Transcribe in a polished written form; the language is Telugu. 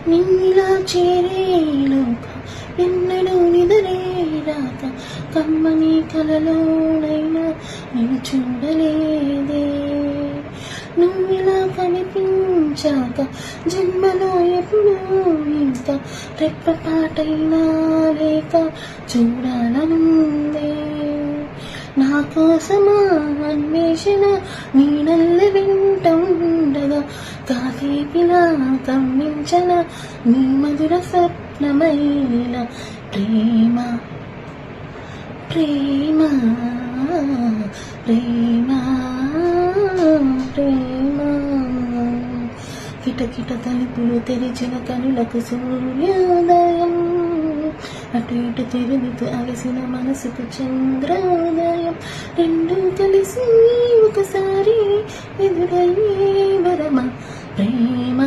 నిన్నిలా చేరేలోక ఎన్నడూ నిదరే రాక కమ్మని కలలోనైనా నిన్ను చూడలేదే. నువ్విలా కనిపించాక జన్మలో ఎప్పుడూ ఇంకా రెప్పపాటైనా లేక చూడాలనుందే. నా కోసమా అన్వేషణ నీడల్ల వెంట ఉండగా కాసేపిలా కమ్మించన నీ మధుర స్వప్నమైన ప్రేమ ప్రేమ ప్రేమ ప్రేమ. కిటకిట తలుపులు తెరిచిన కనులకు సూర్యోదయం, అటు ఇటు తిరుగుతూ అలసిన మనసుకు చంద్రోదయం. రెండు కలిసి ఒకసారి ఎదురయ్యే వరమ ప్రేమ.